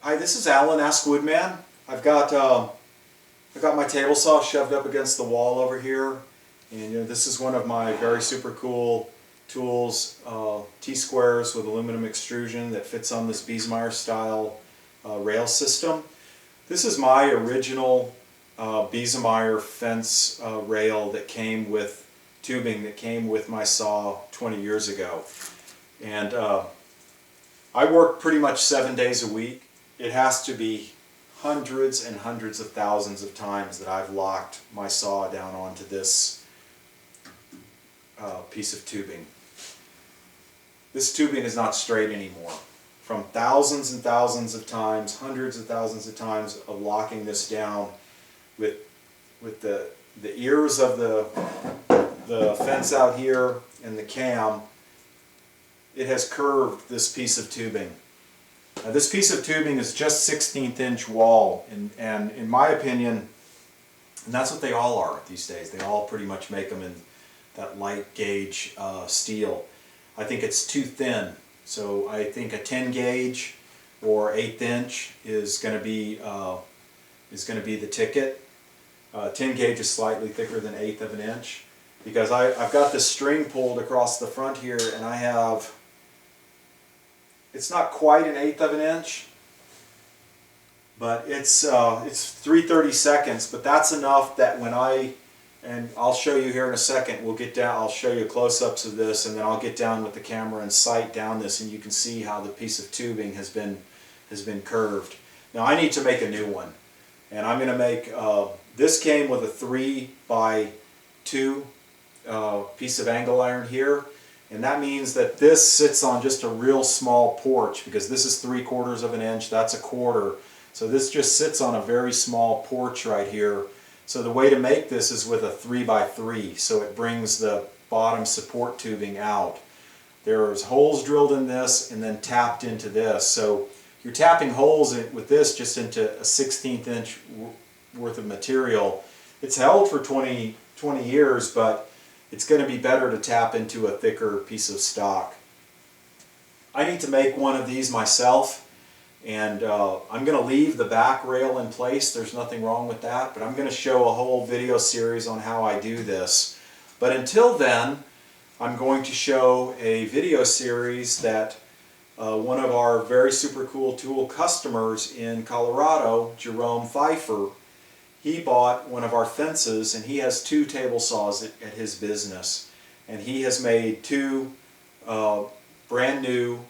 Hi, this is Alan, Ask Woodman. I've got my table saw shoved up against the wall over here, and this is one of my VerySuperCool tools, T-squares with aluminum extrusion that fits on this Biesemeyer style rail system. This is my original Biesemeyer fence rail that came with tubing that came with my saw 20 years ago, and I work pretty much 7 days a week. It has to be hundreds and hundreds of thousands of times that I've locked my saw down onto this piece of tubing. This tubing is not straight anymore. From thousands and thousands of times, hundreds of thousands of times of locking this down with the ears of the fence out here and the cam, it has curved this piece of tubing. Now, this piece of tubing is just 16th inch wall, and in my opinion, and that's what they all are these days, they all pretty much make them in that light gauge steel. I think it's too thin, so I think a 10 gauge or 1/8 inch is going to be the ticket. 10 gauge is slightly thicker than 1/8 of an inch, because I've got this string pulled across the front here, and I have, it's not quite an 1/8 of an inch, but it's 3/32, but that's enough that when and I'll show you here in a second, we'll get down, I'll show you close-ups of this, and then I'll get down with the camera and sight down this, and you can see how the piece of tubing has been curved. Now I need to make a new one, and I'm going to make, this came with a 3x2 piece of angle iron here. And that means that this sits on just a real small porch, because this is 3/4 of an inch, that's a 1/4. So this just sits on a very small porch right here. So the way to make this is with a 3x3, so it brings the bottom support tubing out. There's holes drilled in this and then tapped into this. So you're tapping holes with this just into a 16th inch worth of material. It's held for 20 years, but it's going to be better to tap into a thicker piece of stock. I need to make one of these myself, and I'm going to leave the back rail in place. There's nothing wrong with that, but I'm going to show a whole video series on how I do this. But until then, I'm going to show a video series that one of our VerySuperCool tool customers in Colorado, Jerome Pfeifer, he bought one of our fences, and he has 2 table saws at his business, and he has made 2 brand new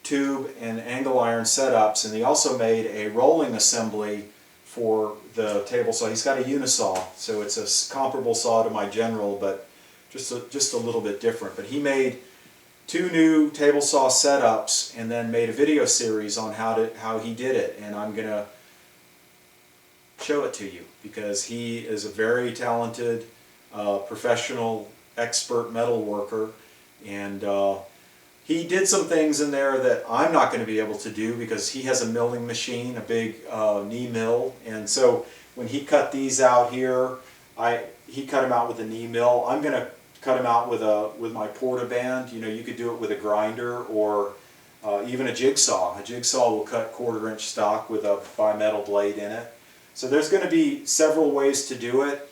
tube and angle iron setups, and he also made a rolling assembly for the table saw. He's got a unisaw, so it's a comparable saw to my General, but just a little bit different. But he made 2 new table saw setups, and then made a video series on how he did it, and I'm gonna show it to you, because he is a very talented professional expert metal worker, and he did some things in there that I'm not going to be able to do, because he has a milling machine, a big knee mill, and so when he cut these out here, he cut them out with a knee mill. I'm going to cut them out with my portaband. You know, you could do it with a grinder or even a jigsaw. A jigsaw will cut 1/4 inch stock with a bimetal blade in it. So there's going to be several ways to do it,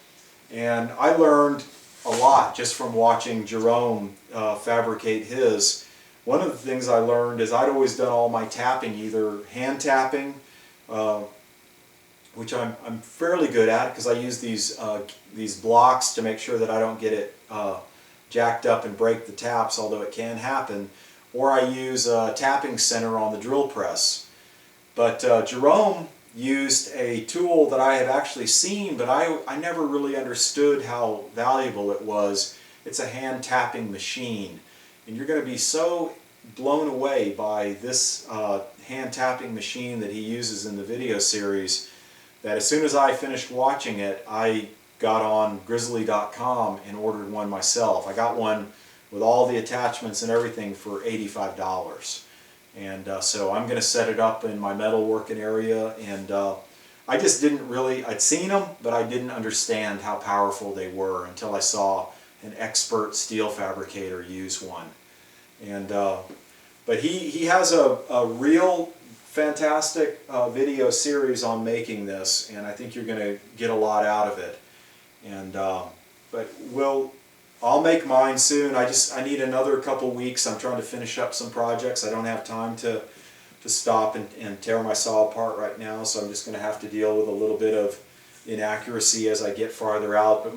and I learned a lot just from watching Jerome fabricate his. One of the things I learned is I'd always done all my tapping either hand tapping, which I'm fairly good at, because I use these blocks to make sure that I don't get it jacked up and break the taps, although it can happen, or I use a tapping center on the drill press. But Jerome used a tool that I have actually seen, but I never really understood how valuable it was. It's a hand tapping machine, and you're going to be so blown away by this hand tapping machine that he uses in the video series that as soon as I finished watching it, I got on grizzly.com and ordered one myself. I got one with all the attachments and everything for $85. And so I'm going to set it up in my metalworking area, and I just didn't really, I'd seen them, but I didn't understand how powerful they were until I saw an expert steel fabricator use one. And But he has a real fantastic video series on making this, and I think you're going to get a lot out of it. And but I'll make mine soon. I need another couple weeks. I'm trying to finish up some projects. I don't have time to stop and tear my saw apart right now, so I'm just going to have to deal with a little bit of inaccuracy as I get farther out. But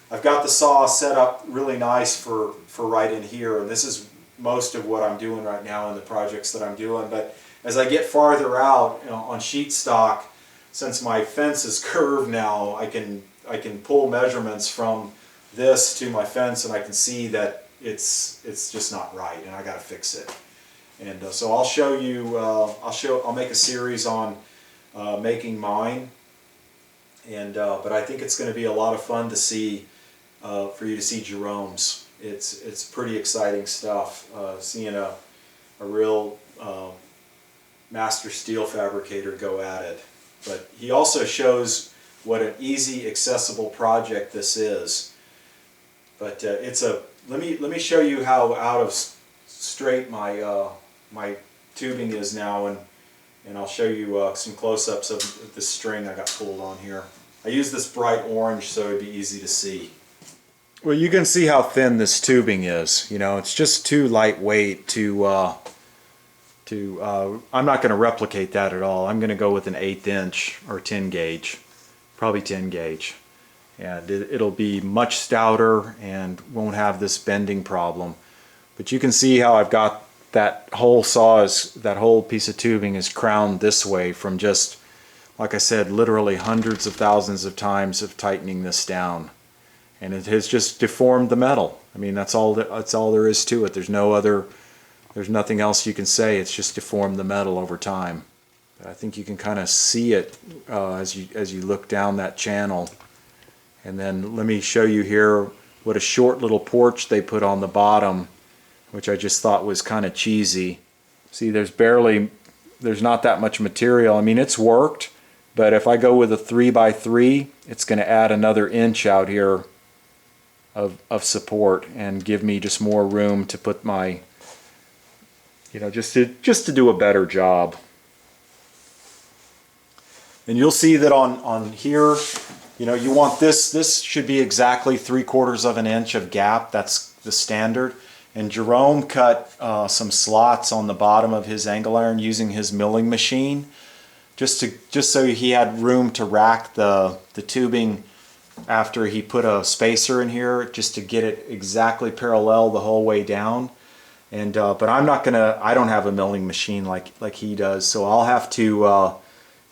I've got the saw set up really nice for right in here, and this is most of what I'm doing right now in the projects that I'm doing. But as I get farther out, you know, on sheet stock, since my fence is curved now, I can pull measurements from this to my fence, and I can see that it's just not right, and I got to fix it. And so I'll show you. I'll make a series on making mine, and but I think it's going to be a lot of fun to see for you to see Jerome's. It's pretty exciting stuff. Seeing a real master steel fabricator go at it. But he also shows what an easy, accessible project this is. But let me show you how out of straight my tubing is now, and I'll show you some close-ups of the string I got pulled on here. I use this bright orange so it'd be easy to see. Well, you can see how thin this tubing is. You know, it's just too lightweight to I'm not going to replicate that at all. I'm going to go with an 1/8 inch or 10 gauge, probably 10 gauge. And it'll be much stouter and won't have this bending problem. But you can see how I've got that whole that whole piece of tubing is crowned this way from just, like I said, literally hundreds of thousands of times of tightening this down. And it has just deformed the metal. I mean, that's all there is to it. There's nothing else you can say. It's just deformed the metal over time. But I think you can kind of see it as you look down that channel. And then let me show you here what a short little porch they put on the bottom, which I just thought was kind of cheesy. See, there's not that much material. I mean, it's worked, but if I go with a 3x3, it's going to add another inch out here of support and give me just more room to put my, you know, just to do a better job. And you'll see that on here, you know, you want this should be exactly 3/4 of an inch of gap. That's the standard. And Jerome cut some slots on the bottom of his angle iron using his milling machine, just so he had room to rack the tubing after he put a spacer in here, just to get it exactly parallel the whole way down. And but I don't have a milling machine like he does, so I'll have to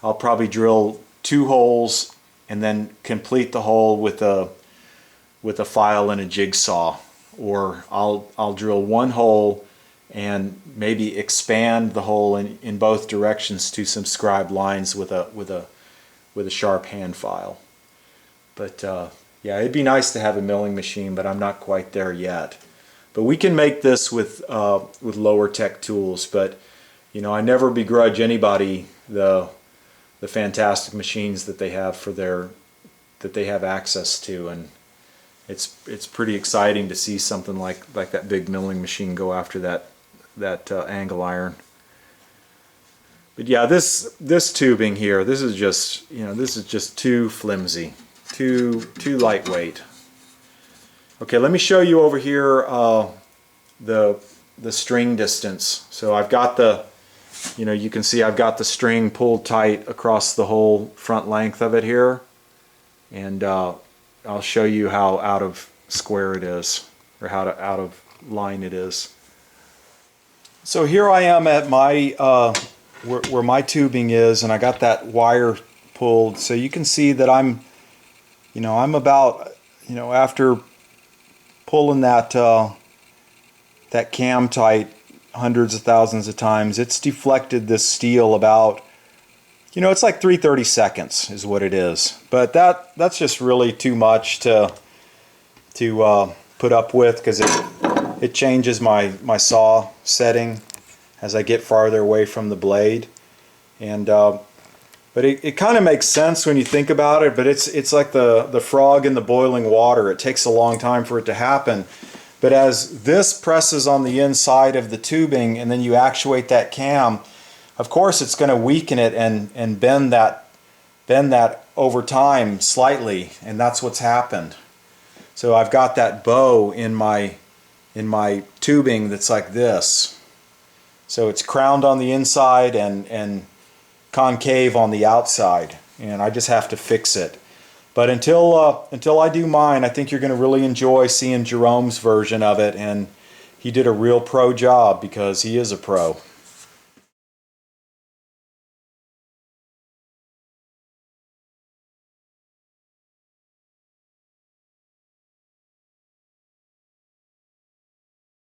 I'll probably drill 2 holes and then complete the hole with a file and a jigsaw, or I'll drill 1 hole and maybe expand the hole in both directions to some scribed lines with a sharp hand file. But yeah, it'd be nice to have a milling machine, but I'm not quite there yet. But we can make this with lower tech tools. But you know, I never begrudge anybody the fantastic machines that they have that they have access to, and it's pretty exciting to see something like that big milling machine go after that angle iron. But yeah, this tubing here, this is just too flimsy, too lightweight. Okay, let me show you over here the string distance. So I've got you can see I've got the string pulled tight across the whole front length of it here, and I'll show you how out of square it is, or how out of line it is. So here I am at my where my tubing is, and I got that wire pulled, so you can see that I'm about, after pulling that cam tight hundreds of thousands of times, it's deflected this steel about, it's like 3/30 seconds is what it is. But that's just really too much to put up with, because it changes my saw setting as I get farther away from the blade. And but it kind of makes sense when you think about it, but it's like the frog in the boiling water. It takes a long time for it to happen. But as this presses on the inside of the tubing and then you actuate that cam, of course it's going to weaken it and bend that over time slightly, and that's what's happened. So I've got that bow in my tubing that's like this. So it's crowned on the inside and concave on the outside, and I just have to fix it. But until I do mine, I think you're going to really enjoy seeing Jerome's version of it, and he did a real pro job because he is a pro.